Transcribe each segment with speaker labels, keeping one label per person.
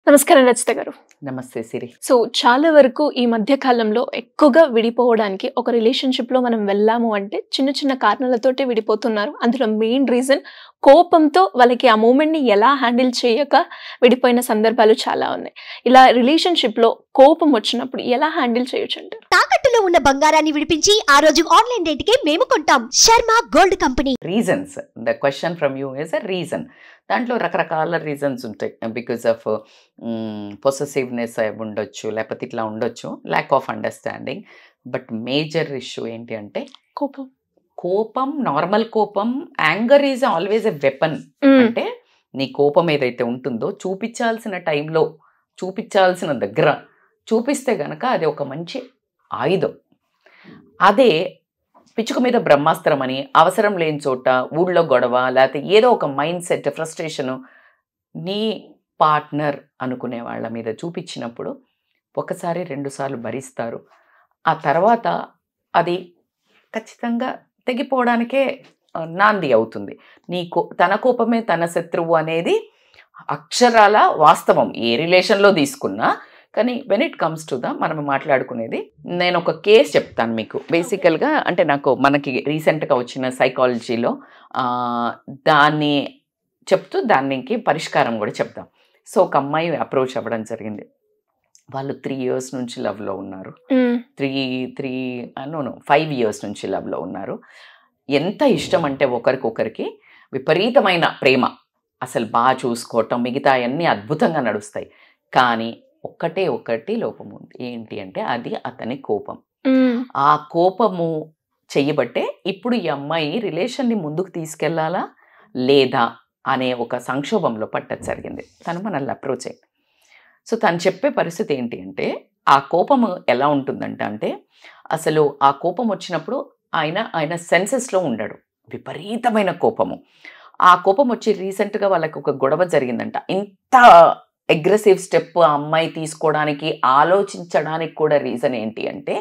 Speaker 1: నమస్కారం రచిత గారు.
Speaker 2: నమస్తే సిరి.
Speaker 1: సో చాలా వరకు ఈ మధ్య కాలంలో ఎక్కువగా విడిపోవడానికి ఒక రిలేషన్షిప్లో మనం వెళ్ళాము అంటే చిన్న చిన్న కారణాలతోటి విడిపోతున్నారు. అందులో మెయిన్ రీజన్ కోపంతో వాళ్ళకి ఆ మూమెంట్ని ఎలా హ్యాండిల్ చేయక విడిపోయిన సందర్భాలు చాలా ఉన్నాయి. ఇలా రిలేషన్షిప్లో కోపం వచ్చినప్పుడు ఎలా హ్యాండిల్ చేయొచ్చు అంటారు?
Speaker 3: తాకట్టులో ఉన్న బంగారాన్ని విడిపించి ఆ రోజు ఆన్లైన్ రేటుకే మేము కొంటాం. Sharma gold company.
Speaker 2: Reasons, the question from you is a reason. దాంట్లో రకరకాల రీజన్స్ ఉంటాయి. బికాస్ ఆఫ్ పొసెసివ్నెస్ ఉండొచ్చు, లేకపోతే ఇట్లా ఉండొచ్చు, lack of understanding. But major issue ఏంటి అంటే కోపం. నార్మల్ కోపం, anger is always a weapon. అంటే నీ కోపం ఏదైతే ఉంటుందో చూపించాల్సిన టైంలో, చూపించాల్సిన దగ్గర చూపిస్తే గనక అది ఒక మంచి ఆయుధం. అదే పిచ్చుక మీద బ్రహ్మాస్త్రం అని అవసరం లేని చోట, ఊళ్ళో గొడవ, లేకపోతే ఏదో ఒక మైండ్ సెట్, ఫ్రస్ట్రేషను నీ పార్ట్నర్ అనుకునే వాళ్ళ మీద చూపించినప్పుడు ఒకసారి 2 సార్లు భరిస్తారు. ఆ తర్వాత అది ఖచ్చితంగా తెగిపోవడానికే నాంది అవుతుంది. తన కోపమే తన శత్రువు అనేది అక్షరాల వాస్తవం ఏ రిలేషన్లో తీసుకున్నా. కానీ వెన్ ఇట్ కమ్స్ టు మనం మాట్లాడుకునేది, నేను ఒక కేసు చెప్తాను మీకు. బేసికల్గా అంటే మనకి రీసెంట్గా వచ్చిన సైకాలజీలో దాన్ని చెప్తూ దానికి పరిష్కారం కూడా చెప్తాం. సో ఒక అమ్మాయి అప్రోచ్ అవ్వడం జరిగింది. వాళ్ళు 3 years నుంచి లవ్లో ఉన్నారు. 5 years నుంచి లవ్లో ఉన్నారు. ఎంత ఇష్టం అంటే ఒకరికొకరికి విపరీతమైన ప్రేమ, అసలు బాగా చూసుకోవటం, మిగతా అన్నీ అద్భుతంగా నడుస్తాయి. కానీ ఒకటి లోపం ఉంది. ఏంటి అంటే అది అతని కోపం. ఆ కోపము చెయ్యబట్టే ఇప్పుడు ఈ అమ్మాయి రిలేషన్ని ముందుకు తీసుకెళ్లాలా లేదా అనే ఒక సంక్షోభంలో పట్టడం జరిగింది. తను మనల్ని అప్రోచ్ అయ్యింది. సో తను చెప్పే పరిస్థితి ఏంటి అంటే, ఆ కోపము ఎలా ఉంటుందంటే అసలు ఆ కోపం వచ్చినప్పుడు ఆయన సెన్సెస్లో ఉండడు. విపరీతమైన కోపము. ఆ కోపం వచ్చి రీసెంట్గా వాళ్ళకి ఒక గొడవ జరిగిందంట. ఇంత అగ్రెసివ్ స్టెప్ ఆ అమ్మాయి తీసుకోవడానికి, ఆలోచించడానికి కూడా రీజన్ ఏంటి అంటే,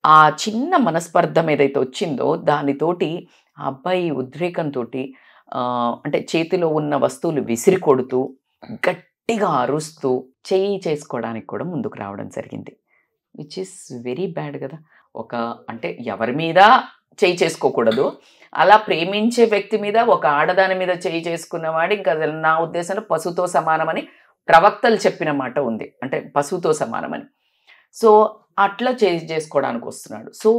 Speaker 2: ఆ చిన్న మనస్పర్ధం ఏదైతే వచ్చిందో దానితోటి ఆ అబ్బాయి ఉద్రేకంతో అంటే చేతిలో ఉన్న వస్తువులు విసిరి కొడుతూ, గట్టిగా అరుస్తూ చేయి చేసుకోవడానికి కూడా ముందుకు రావడం జరిగింది. విచ్ ఈస్ వెరీ బ్యాడ్ కదా. అంటే ఎవరి మీద చేయి చేసుకోకూడదు. అలా ప్రేమించే వ్యక్తి మీద, ఒక ఆడదాని మీద చేయి చేసుకున్నవాడు ఇంకా నా ఉద్దేశంలో పశువుతో సమానమని ప్రవక్తలు చెప్పిన మాట ఉంది. అంటే పశువుతో సమానమని. సో అట్లా చేసుకోవడానికి వస్తున్నాడు. సో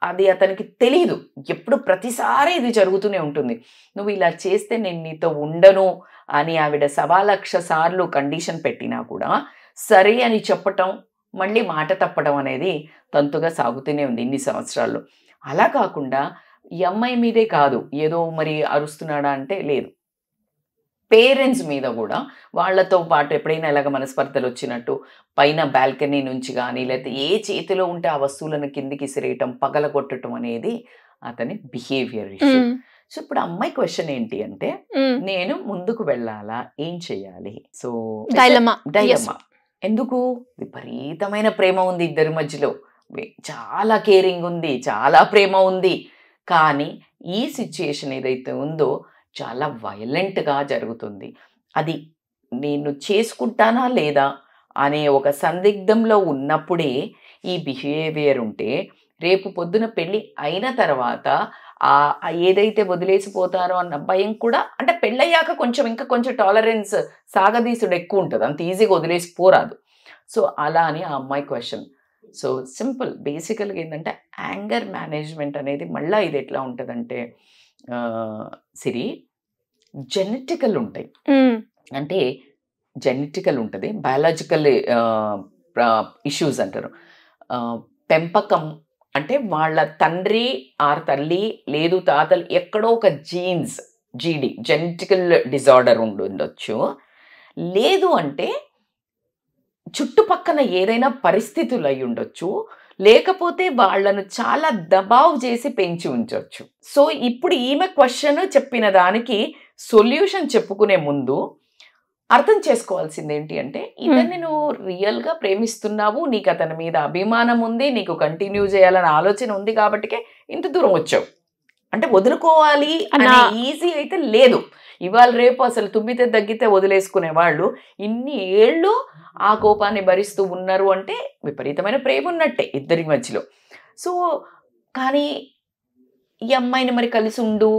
Speaker 2: అది అతనికి తెలీదు. ఎప్పుడు ప్రతిసారి ఇది జరుగుతూనే ఉంటుంది. నువ్వు ఇలా చేస్తే నేను నీతో ఉండను అని ఆవిడ 1,00,000 సార్లు కండిషన్ పెట్టినా కూడా సరే అని చెప్పటం, మళ్ళీ మాట తప్పడం అనేది తంతుగా సాగుతూనే ఉంది ఇన్ని సంవత్సరాల్లో. అలా కాకుండా ఈ అమ్మాయి మీదే కాదు, ఏదో మరి అరుస్తున్నాడా అంటే లేదు, పేరెంట్స్ మీద కూడా వాళ్ళతో పాటు ఎప్పుడైనా ఇలాగ మనస్పర్ధలు వచ్చినట్టు పైన బాల్కనీ నుంచి కానీ, లేకపోతే ఏ చేతిలో ఉంటే ఆ వస్తువులను కిందికి ఇసిరేయటం, పగలగొట్టడం అనేది అతని బిహేవియర్ ఇష్యూ. సో ఇప్పుడు అమ్మాయి క్వశ్చన్ ఏంటి అంటే, నేను ముందుకు వెళ్ళాలా, ఏం చెయ్యాలి? So dilemma. ఎందుకు? విపరీతమైన ప్రేమ ఉంది ఇద్దరి మధ్యలో, చాలా కేరింగ్ ఉంది, చాలా ప్రేమ ఉంది. కానీ ఈ సిచ్యుయేషన్ ఏదైతే ఉందో చాలా వైలెంట్గా జరుగుతుంది. అది నేను చేసుకుంటానా లేదా అనే ఒక సందిగ్ధంలో ఉన్నప్పుడే ఈ బిహేవియర్ ఉంటే, రేపు పొద్దున పెళ్ళి అయిన తర్వాత ఏదైతే వదిలేసిపోతారో అన్న భయం కూడా, అంటే పెళ్ళయ్యాక ఇంకా కొంచెం టాలరెన్స్, సాగదీసుడు ఎక్కువ ఉంటుంది, అంత ఈజీగా వదిలేసిపోరాదు. సో అలా అని ఆ అమ్మాయి క్వశ్చన్. సో సింపుల్, బేసికల్గా ఏంటంటే యాంగర్ మేనేజ్మెంట్ అనేది మళ్ళీ ఇది ఎట్లా ఉంటుందంటే సిరి, జెనెటికల్ ఉంటాయి. అంటే జెనెటికల్ ఉంటుంది, బయాలజికల్ ఇష్యూస్ అంటారు. పెంపకం అంటే వాళ్ళ తండ్రి ఆర్ తల్లి లేదు తాతలు ఎక్కడో ఒక జీడి జెనెటికల్ డిజార్డర్ ఉండొచ్చు. లేదు అంటే చుట్టుపక్కల ఏదైనా పరిస్థితులు అయి ఉండొచ్చు, లేకపోతే వాళ్ళను చాలా దబావు చేసి పెంచి ఉంచవచ్చు. సో ఇప్పుడు ఈమె క్వశ్చన్ చెప్పిన దానికి సొల్యూషన్ చెప్పుకునే ముందు అర్థం చేసుకోవాల్సింది ఏంటి అంటే, ఇతన్ని నువ్వు రియల్గా ప్రేమిస్తున్నావు, నీకు అతని మీద అభిమానం ఉంది, నీకు కంటిన్యూ చేయాలని ఆలోచన ఉంది కాబట్టికే ఇంత దూరం వచ్చావు. అంటే వదులుకోవాలి అనే ఈజీ అయితే లేదు. ఇవాళ రేపు అసలు తుమ్మితే తగ్గితే వదిలేసుకునే వాళ్ళు ఇన్ని ఏళ్ళు ఆ కోపాన్ని భరిస్తూ ఉన్నారు అంటే విపరీతమైన ప్రేమ ఉన్నట్టే ఇద్దరి మధ్యలో. సో కానీ ఈ అమ్మాయిని మరి కలిసి ఉండు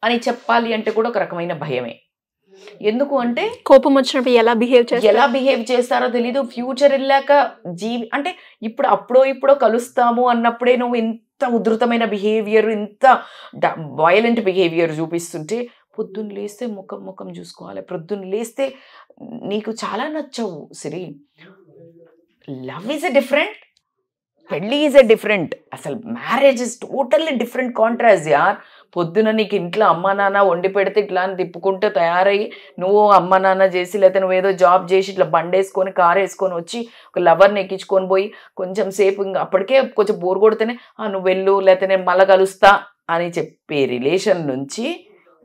Speaker 2: అని చెప్పాలి అంటే కూడా ఒక రకమైన భయమే. ఎందుకు అంటే
Speaker 1: కోపం వచ్చినప్పుడు ఎలా బిహేవ్
Speaker 2: చేస్తారో తెలీదు. ఫ్యూచర్ వెళ్ళాక అంటే ఇప్పుడో కలుస్తాము అన్నప్పుడే నువ్వు ఇంత ఉధృతమైన బిహేవియర్, ఇంత వయలెంట్ బిహేవియర్ చూపిస్తుంటే పొద్దున్న లేస్తే ముఖం చూసుకోవాలి. పొద్దున్న లేస్తే నీకు చాలా నచ్చవు సిరి. లవ్ ఈజ్ ఎ డిఫరెంట్, పెళ్ళి ఈజ్ ఎ డిఫరెంట్, అసలు marriage is totally different contrast యార్. పొద్దున నీకు ఇంట్లో అమ్మ నాన్న వండి పెడితే ఇట్లా అని తిప్పుకుంటే తయారయ్యి నువ్వు అమ్మ నాన్న చేసి లేకపోతే నువ్వేదో జాబ్ చేసి ఇట్లా బండి వేసుకొని కారు వేసుకొని వచ్చి ఒక లవర్ని ఎక్కించుకొని పోయి కొంచెం సేపు ఇంకా అప్పటికే కొంచెం బోర్ కొడితేనే నువ్వు వెళ్ళు లేకపోతే నేను మళ్ళీ కలుస్తా అని చెప్పే రిలేషన్ నుంచి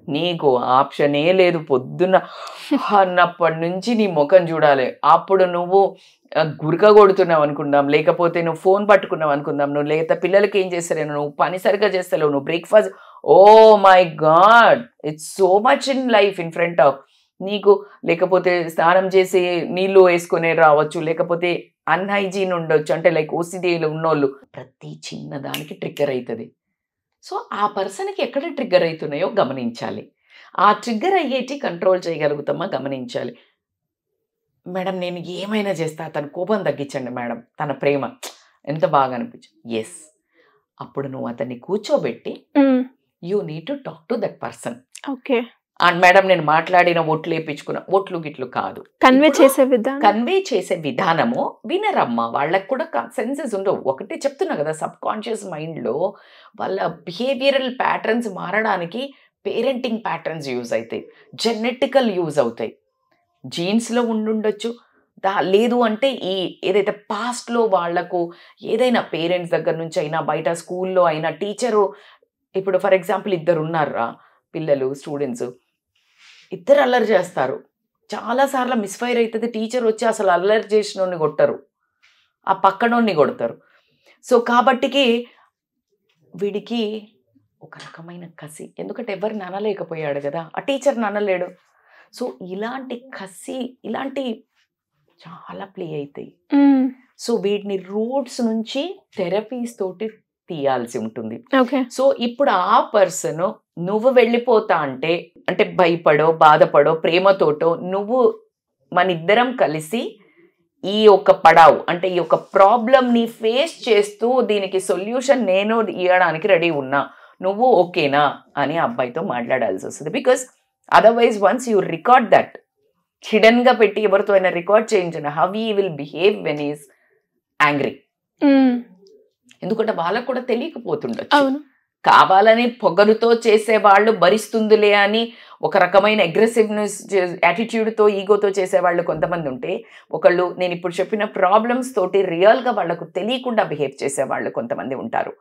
Speaker 2: నీకు ఆప్షనే లేదు. పొద్దున్న అన్నప్పటి నుంచి నీ ముఖం చూడాలి. అప్పుడు నువ్వు గురక కొడుతున్నావు అనుకుందాం, లేకపోతే నువ్వు ఫోన్ పట్టుకున్నావు అనుకుందాం, నువ్వు లేకపోతే పిల్లలకి ఏం చేస్తావు, నువ్వు పని సరిగ్గా చేస్తలేవు, నువ్వు breakfast, oh my God it's so much in life in front of నీకు. లేకపోతే స్నానం చేసి నీళ్ళు వేసుకునే రావచ్చు, లేకపోతే అన్హైజీన్ ఉండొచ్చు, అంటే లైక్ ఓసిడీలు ఉన్నోళ్ళు. ప్రతి చిన్న దానికి ట్రిగ్గర్ అవుతుంది. సో ఆ పర్సన్కి ఎక్కడ ట్రిగ్గర్ అవుతున్నాయో గమనించాలి. ఆ ట్రిగ్గర్ అయ్యేటి కంట్రోల్ చేయగలుగుతామా గమనించాలి. మేడం నేను ఏమైనా చేస్తా, తన కోపం తగ్గించండి మేడం, తన ప్రేమ ఎంత బాగా అనిపించు. ఎస్, అప్పుడు నువ్వు అతన్ని కూర్చోబెట్టి you need to talk to that person.
Speaker 1: Okay,
Speaker 2: and madam నేను మాట్లాడిన ఒట్లు వేయించుకున్న ఒట్లు గిట్లు కాదు,
Speaker 1: కన్వే
Speaker 2: చేసే విధానము వినరమ్మా. వాళ్ళకి కూడా సెన్సెస్ ఉండవు. ఒకటే చెప్తున్నా కదా, సబ్ కాన్షియస్ మైండ్లో వాళ్ళ బిహేవియరల్ ప్యాటర్న్స్ మారడానికి పేరెంటింగ్ ప్యాటర్న్స్ యూజ్ అవుతాయి, జెనెటికల్ యూజ్ అవుతాయి, జీన్స్లో ఉండుండొచ్చు. లేదు అంటే ఈ ఏదైతే పాస్ట్లో వాళ్లకు ఏదైనా పేరెంట్స్ దగ్గర నుంచి అయినా బయట స్కూల్లో అయినా టీచరు, ఇప్పుడు ఫర్ ఎగ్జాంపుల్ ఇద్దరు ఉన్నారా పిల్లలు స్టూడెంట్స్, ఇద్దరు అల్లరి చేస్తారు, చాలాసార్లు మిస్ఫైర్ అవుతుంది. టీచర్ వచ్చి అసలు అల్లరి చేసినోడిని కొట్టరు, ఆ పక్కనోడిని కొడతారు. సో కాబట్టికి వీడికి ఒక రకమైన కసి, ఎందుకంటే ఎవరు ననలేకపోయాడు కదా, ఆ టీచర్ ననలేడు. సో ఇలాంటి కసి ఇలాంటి చాలా ప్లే అవుతాయి. సో వీటిని రూట్స్ నుంచి థెరపీస్ తోటి తీయాల్సి ఉంటుంది. సో ఇప్పుడు ఆ పర్సన్ నువ్వు వెళ్ళిపోతా అంటే భయపడో బాధపడో ప్రేమతోటో నువ్వు మన ఇద్దరం కలిసి ఈ యొక్క పడావు అంటే ఈ యొక్క ప్రాబ్లమ్ని ఫేస్ చేస్తూ దీనికి సొల్యూషన్ నేను ఇవ్వడానికి రెడీ ఉన్నా, నువ్వు ఓకేనా అని అబ్బాయితో మాట్లాడాల్సి వస్తుంది. Because otherwise once you record that, హిడెన్గా పెట్టి ఎవరితో అయినా రికార్డ్ చేయించిన how he will behave when is angry. ఎందుకంటే వాళ్ళకు కూడా తెలియకపోతుండొచ్చు, కావాలని పొగరుతో చేసేవాళ్ళు భరిస్తుందిలే అని ఒక రకమైన అగ్రెసివ్నెస్ యాటిట్యూడ్తో ఈగోతో చేసేవాళ్ళు కొంతమంది ఉంటే, ఒకళ్ళు నేను ఇప్పుడు చెప్పిన ప్రాబ్లమ్స్ తోటి రియల్గా వాళ్లకు తెలియకుండా బిహేవ్ చేసేవాళ్ళు కొంతమంది ఉంటారు.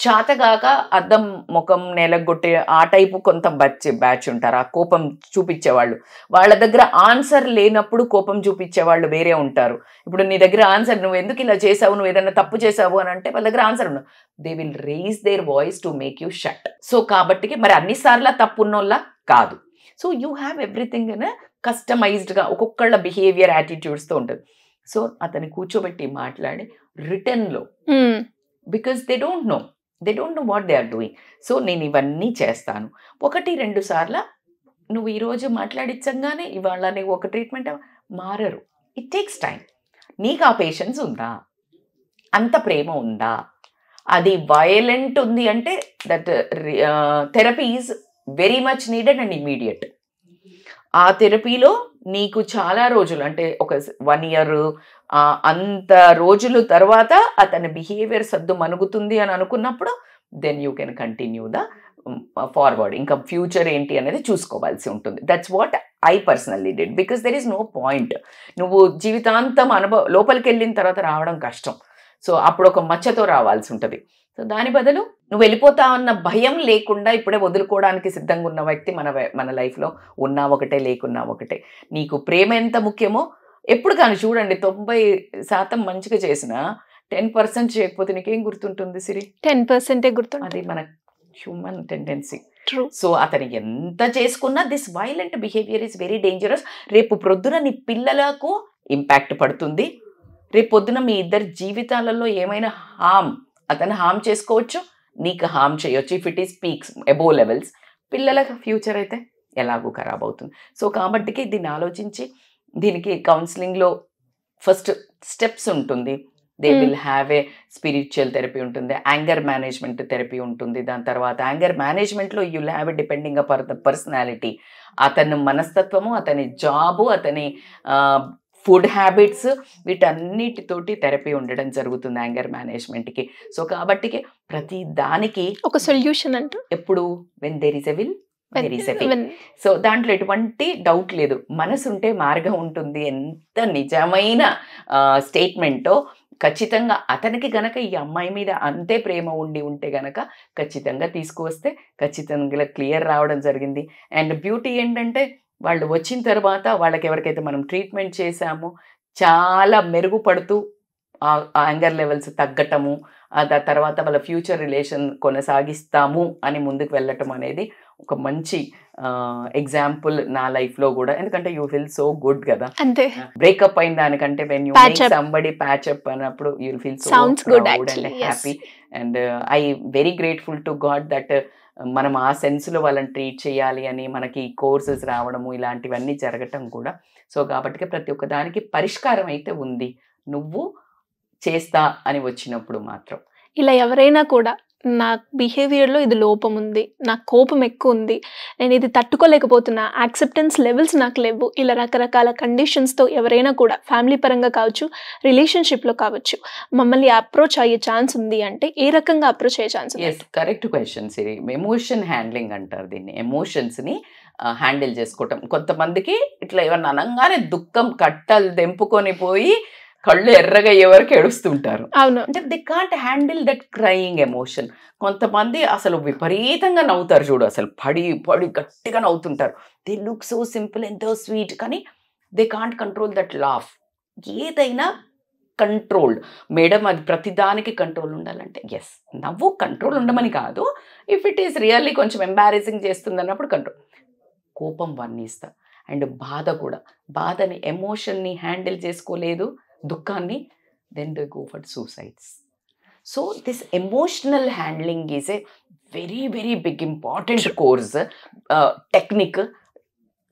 Speaker 2: చాతగాక అద్దం ముఖం నేలగొట్టే ఆ టైపు కొంత బ్యాచ్ ఉంటారు, ఆ కోపం చూపించేవాళ్ళు. వాళ్ళ దగ్గర ఆన్సర్ లేనప్పుడు కోపం చూపించేవాళ్ళు వేరే ఉంటారు. ఇప్పుడు నీ దగ్గర ఆన్సర్, నువ్వు ఎందుకు ఇలా చేసావు, నువ్వు ఏదైనా తప్పు చేసావు అని అంటే వాళ్ళ దగ్గర ఆన్సర్ ఉండవు. They will raise their voice to make you shut. So కాబట్టి మరి అన్నిసార్లు తప్పు ఉన్నోళ్ళ కాదు. So you have everything in కస్టమైజ్డ్గా ఒక్కొక్కళ్ళ బిహేవియర్ యాటిట్యూడ్స్తో ఉంటుంది. సో అతన్ని కూర్చోబెట్టి మాట్లాడి రిటర్న్లో, because they don't know what they are doing. So నేను ఇవన్నీ చేస్తాను, 1-2 సార్లు నువ్వు ఈరోజు మాట్లాడించగానే ఇవాళ నీకు ఒక ట్రీట్మెంట్ మారరు. It takes time. నీకు ఆ పేషెన్స్ ఉందా, అంత ప్రేమ ఉందా, అది వయలెంట్ ఉంది అంటే that therapy is very much needed and immediate. ఆ థెరపీలో నీకు చాలా రోజులు అంటే ఒక 1 year అంత రోజులు తర్వాత అతని బిహేవియర్ సద్దు మనుగుతుంది అని అనుకున్నప్పుడు then you can continue the forward. ఇంకా ఫ్యూచర్ ఏంటి అనేది చూసుకోవాల్సి ఉంటుంది. That's what I personally did, because there is no point. నువ్వు జీవితాంతం లోపలికి వెళ్ళిన తర్వాత రావడం కష్టం. సో అప్పుడు ఒక మచ్చతో రావాల్సి ఉంటుంది. సో దాని బదులు నువ్వు వెళ్ళిపోతా అన్న భయం లేకుండా ఇప్పుడే వదులుకోవడానికి సిద్ధంగా ఉన్న వ్యక్తి మన లైఫ్లో ఉన్నా ఒకటే లేకున్నా ఒకటే. నీకు ప్రేమ ఎంత ముఖ్యమో ఎప్పుడు కానీ చూడండి, 90% మంచిగా చేసిన 10% చేయకపోతే నీకేం గుర్తుంటుంది సిరి?
Speaker 1: 10% గుర్తుంది.
Speaker 2: అది మన హ్యూమన్ టెండెన్సీ.
Speaker 1: ట్రూ.
Speaker 2: సో అతను ఎంత చేసుకున్నా this violent behaviour is very dangerous. రేపు ప్రొద్దున నీ పిల్లలకు ఇంపాక్ట్ పడుతుంది. రేపు పొద్దున మీ ఇద్దరి జీవితాలలో ఏమైనా అతను హామ్ చేసుకోవచ్చు, నీకు హామ్ చేయొచ్చు. If it is peaks above levels, పిల్లల ఫ్యూచర్ అయితే ఎలాగూ ఖరాబ్ అవుతుంది. సో కాబట్టికి దీన్ని ఆలోచించి దీనికి కౌన్సిలింగ్లో ఫస్ట్ స్టెప్స్ ఉంటుంది. They will have a spiritual therapy ఉంటుంది, యాంగర్ మేనేజ్మెంట్ థెరపీ ఉంటుంది. దాని తర్వాత యాంగర్ మేనేజ్మెంట్లో you will have a depending upon the personality, అతని మనస్తత్వము, అతని జాబు, అతని ఫుడ్ హ్యాబిట్స్, వీటన్నిటితోటి థెరపీ ఉండడం జరుగుతుంది యాంగర్ మేనేజ్మెంట్కి. సో కాబట్టి ప్రతి దానికి
Speaker 1: ఒక సొల్యూషన్ అంటూ
Speaker 2: ఎప్పుడు when there is a will there is a way. So దాంట్లో ఎటువంటి డౌట్ లేదు, మనసు ఉంటే మార్గం ఉంటుంది. ఎంత నిజమైన స్టేట్మెంటో. ఖచ్చితంగా అతనికి గనక ఈ అమ్మాయి మీద అంతే ప్రేమ ఉంటే గనక ఖచ్చితంగా తీసుకువస్తే ఖచ్చితంగా క్లియర్ రావడం జరిగింది. అండ్ బ్యూటీ ఏంటంటే వాళ్ళు వచ్చిన తర్వాత వాళ్ళకి ఎవరికైతే మనం ట్రీట్మెంట్ చేశామో చాలా మెరుగుపడుతూ యాంగర్ లెవెల్స్ తగ్గటము, ఆ తర్వాత వాళ్ళ ఫ్యూచర్ రిలేషన్ కొనసాగిస్తాము అని ముందుకు వెళ్ళటం అనేది ఒక మంచి ఎగ్జాంపుల్ నా లైఫ్లో కూడా. ఎందుకంటే యూ ఫీల్ సో గుడ్ కదా,
Speaker 1: అంతే.
Speaker 2: బ్రేకప్ అయిన దానికంటే when you make somebody patchup అన్నప్పుడు you will feel so proud and happy. And I very grateful to God that మనం ఆ సెన్స్లో వాళ్ళని ట్రీట్ చేయాలి అని మనకి కోర్సెస్ రావడము ఇలాంటివన్నీ జరగటం కూడా. సో కాబట్టి ప్రతి ఒక్క దానికి పరిష్కారం అయితే ఉంది, నువ్వు చేస్తా అని వచ్చినప్పుడు మాత్రం.
Speaker 1: ఇలా ఎవరైనా కూడా నా బిహేవియర్లో ఇది లోపం ఉంది, నాకు కోపం ఎక్కువ ఉంది, నేను ఇది తట్టుకోలేకపోతున్నా, యాక్సెప్టెన్స్ లెవెల్స్ నాకు లేవు, ఇలా రకరకాల కండిషన్స్తో ఎవరైనా కూడా ఫ్యామిలీ పరంగా కావచ్చు, రిలేషన్షిప్లో కావచ్చు, మమ్మల్ని అప్రోచ్ అయ్యే ఛాన్స్ ఉంది అంటే ఏ రకంగా అప్రోచ్ అయ్యే ఛాన్స్?
Speaker 2: ఎస్, కరెక్ట్ క్వశ్చన్ సిరి. ఎమోషన్ హ్యాండ్లింగ్ అంటారు దీన్ని. ఎమోషన్స్ని హ్యాండిల్ చేసుకోవటం. కొంతమందికి ఇట్లా ఏమన్నా అనగానే దుఃఖం కట్టలు తెంపుకొని పోయి కళ్ళు ఎర్రగా ఎవరికి ఏడుస్తుంటారు.
Speaker 1: అవును,
Speaker 2: అంటే they can't handle that crying emotion. కొంతమంది అసలు విపరీతంగా నవ్వుతారు చూడు, అసలు పడి గట్టిగా నవ్వుతుంటారు. దే లుక్ సో సింపుల్, ఎంతో స్వీట్, కానీ they can't control that laugh. ఏదైనా కంట్రోల్డ్ మేడం, అది ప్రతిదానికి కంట్రోల్ ఉండాలంటే ఎస్, నవ్వు కంట్రోల్ ఉండమని కాదు. ఇఫ్ ఇట్ ఈస్ రియల్లీ కొంచెం ఎంబారెసింగ్ చేస్తుంది అన్నప్పుడు కంట్రోల్. కోపం వర్ణిస్తా. అండ్ బాధ కూడా, బాధని ఎమోషన్ని హ్యాండిల్ చేసుకోలేదు, దుఃఖాన్ని, then they go for suicides. So this emotional handling is a very very big important course, technique.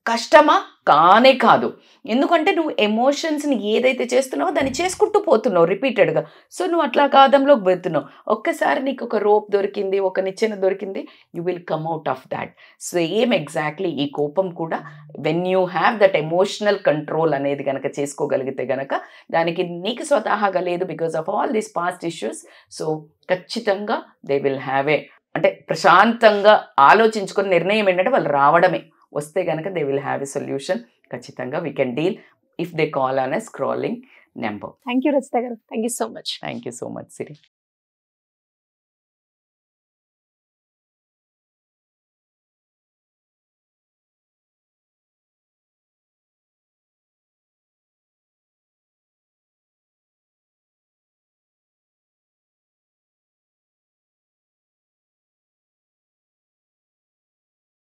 Speaker 2: కష్టమా కానే కాదు, ఎందుకంటే నువ్వు ఎమోషన్స్ని ఏదైతే చేస్తున్నావో దాన్ని చేసుకుంటూ పోతున్నావు రిపీటెడ్గా. సో నువ్వు అట్లా కాదంలోకి పోతున్నావు. ఒక్కసారి నీకు ఒక రోప్ దొరికింది, ఒక నిచ్చెన దొరికింది, you will come out of that. Same exactly ఈ కోపం కూడా when you have that emotional control అనేది కనుక చేసుకోగలిగితే కనుక దానికి నీకు స్వతహాగా లేదు, because of all these past issues. So ఖచ్చితంగా దే విల్ హ్యావ్ ఏ, అంటే ప్రశాంతంగా ఆలోచించుకొని నిర్ణయం ఏంటంటే వాళ్ళు రావడమే. వస్తే కనుక they will have a solution. ఖచ్చితంగా we can deal if they call on a scrolling number.
Speaker 1: Thank you Rachita గారు, thank you so much.
Speaker 2: Thank you so much Siri.